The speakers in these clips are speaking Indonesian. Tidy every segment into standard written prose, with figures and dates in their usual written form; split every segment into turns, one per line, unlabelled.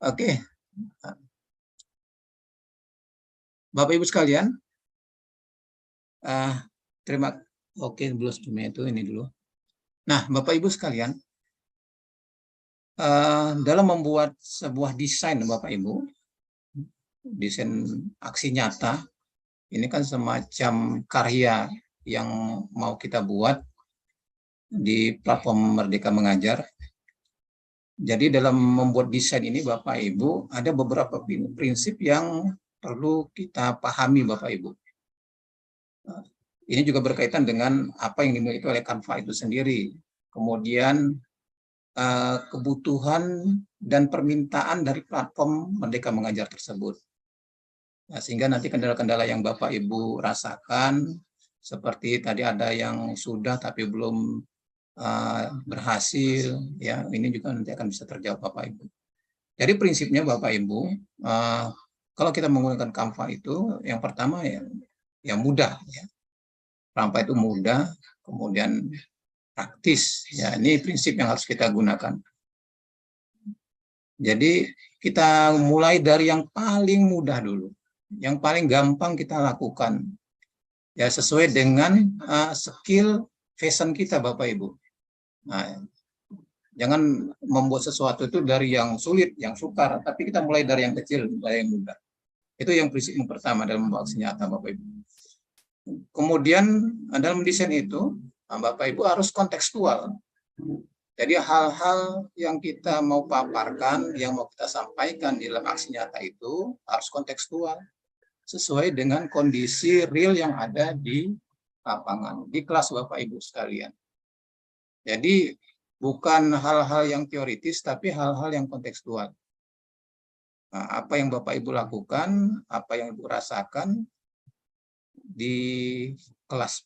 Oke, Bapak Ibu sekalian, terima. Oke, belum sebelumnya itu ini dulu. Nah, Bapak Ibu sekalian, dalam membuat sebuah desain, Bapak Ibu, desain aksi nyata, ini kan semacam karya yang mau kita buat di platform Merdeka Mengajar. Jadi dalam membuat desain ini, Bapak Ibu, ada beberapa prinsip yang perlu kita pahami, Bapak Ibu. Ini juga berkaitan dengan apa yang dimiliki oleh Canva itu sendiri. Kemudian kebutuhan dan permintaan dari platform Merdeka Mengajar tersebut. Nah, sehingga nanti kendala-kendala yang Bapak Ibu rasakan, seperti tadi ada yang sudah tapi belum berhasil, ya ini juga nanti akan bisa terjawab Bapak Ibu. Jadi prinsipnya Bapak Ibu, kalau kita menggunakan Canva itu, yang pertama ya mudah, ya. Canva itu mudah, kemudian praktis, ya ini prinsip yang harus kita gunakan. Jadi kita mulai dari yang paling mudah dulu, yang paling gampang kita lakukan, ya sesuai dengan skill fashion kita, Bapak Ibu. Nah, jangan membuat sesuatu itu dari yang sulit, yang sukar, tapi kita mulai dari yang kecil, dari yang mudah. Itu yang prinsip yang pertama dalam membuat aksi nyata, Bapak Ibu. Kemudian dalam desain itu, Bapak Ibu harus kontekstual. Jadi hal-hal yang kita mau paparkan, yang mau kita sampaikan di dalam aksi nyata itu harus kontekstual, sesuai dengan kondisi real yang ada di lapangan, di kelas Bapak Ibu sekalian. Jadi bukan hal-hal yang teoritis, tapi hal-hal yang kontekstual. Nah, apa yang Bapak Ibu lakukan, apa yang Ibu rasakan di kelas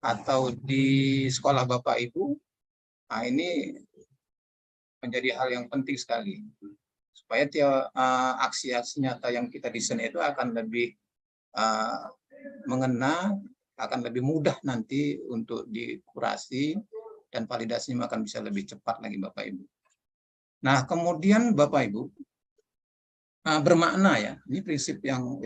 atau di sekolah Bapak Ibu, nah ini menjadi hal yang penting sekali. Supaya aksi-aksi nyata yang kita desain itu akan lebih mengena, akan lebih mudah nanti untuk dikurasi, dan validasinya akan bisa lebih cepat lagi Bapak Ibu. Nah, kemudian Bapak Ibu, bermakna ya, ini prinsip yang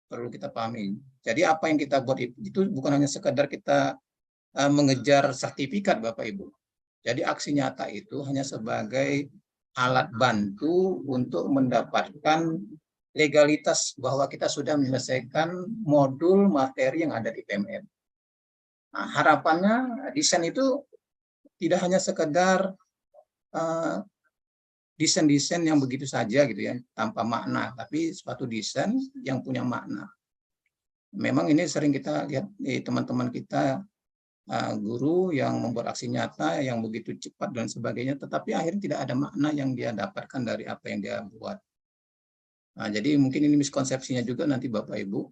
perlu kita pahami. Jadi apa yang kita buat itu bukan hanya sekedar kita mengejar sertifikat Bapak Ibu. Jadi aksi nyata itu hanya sebagai alat bantu untuk mendapatkan legalitas bahwa kita sudah menyelesaikan modul materi yang ada di PMM. Nah, harapannya desain itu tidak hanya sekedar desain-desain yang begitu saja gitu ya, tanpa makna, tapi suatu desain yang punya makna. Memang ini sering kita lihat di teman-teman kita, guru yang membuat aksi nyata yang begitu cepat dan sebagainya, tetapi akhirnya tidak ada makna yang dia dapatkan dari apa yang dia buat. Nah, jadi mungkin ini miskonsepsinya juga nanti Bapak Ibu.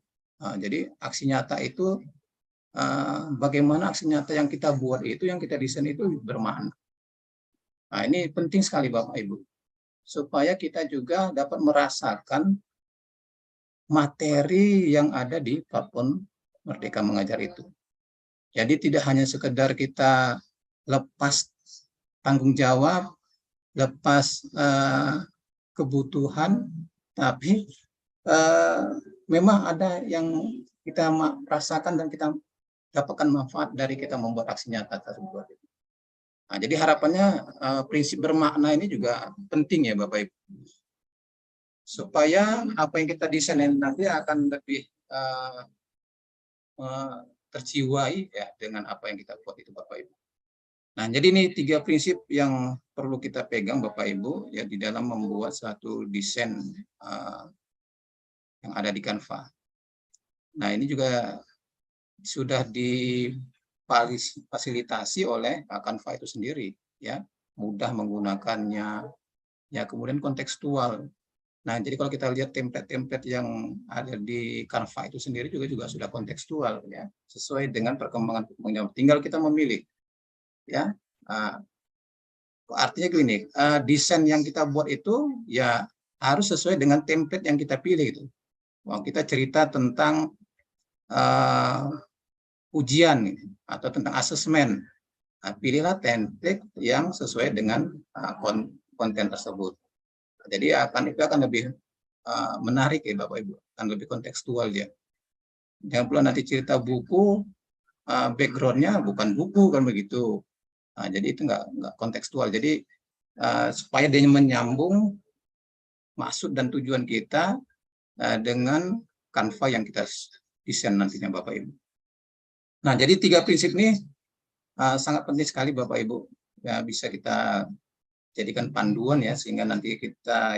Jadi aksi nyata itu, bagaimana aksi nyata yang kita buat itu, yang kita desain itu bermakna. Nah, ini penting sekali Bapak Ibu, supaya kita juga dapat merasakan materi yang ada di platform Merdeka Mengajar itu. Jadi tidak hanya sekedar kita lepas tanggung jawab, lepas kebutuhan, tapi memang ada yang kita rasakan dan kita dapatkan manfaat dari kita membuat aksi nyata tersebut. Nah, jadi harapannya prinsip bermakna ini juga penting ya Bapak Ibu, supaya apa yang kita desain nanti akan lebih terjiwai ya dengan apa yang kita buat itu Bapak Ibu. Nah, jadi ini 3 prinsip yang perlu kita pegang Bapak Ibu ya di dalam membuat satu desain yang ada di Canva. Nah, ini juga sudah difasilitasi oleh Canva itu sendiri ya, mudah menggunakannya ya, kemudian kontekstual. Nah, jadi kalau kita lihat template-template yang ada di Canva itu sendiri juga sudah kontekstual ya, sesuai dengan perkembangan. Tinggal kita memilih ya. Artinya gini, desain yang kita buat itu ya harus sesuai dengan template yang kita pilih itu. Kita cerita tentang ujian atau tentang asesmen. Pilihlah template yang sesuai dengan konten tersebut. Jadi itu akan lebih menarik ya Bapak Ibu, akan lebih kontekstual dia. Jangan pula nanti cerita buku, background-nya bukan buku kan begitu. Jadi itu nggak kontekstual. Jadi supaya dia menyambung maksud dan tujuan kita dengan Canva yang kita desain nantinya Bapak Ibu. Nah, jadi 3 prinsip ini sangat penting sekali Bapak Ibu. Ya, bisa kita jadikan panduan ya, sehingga nanti kita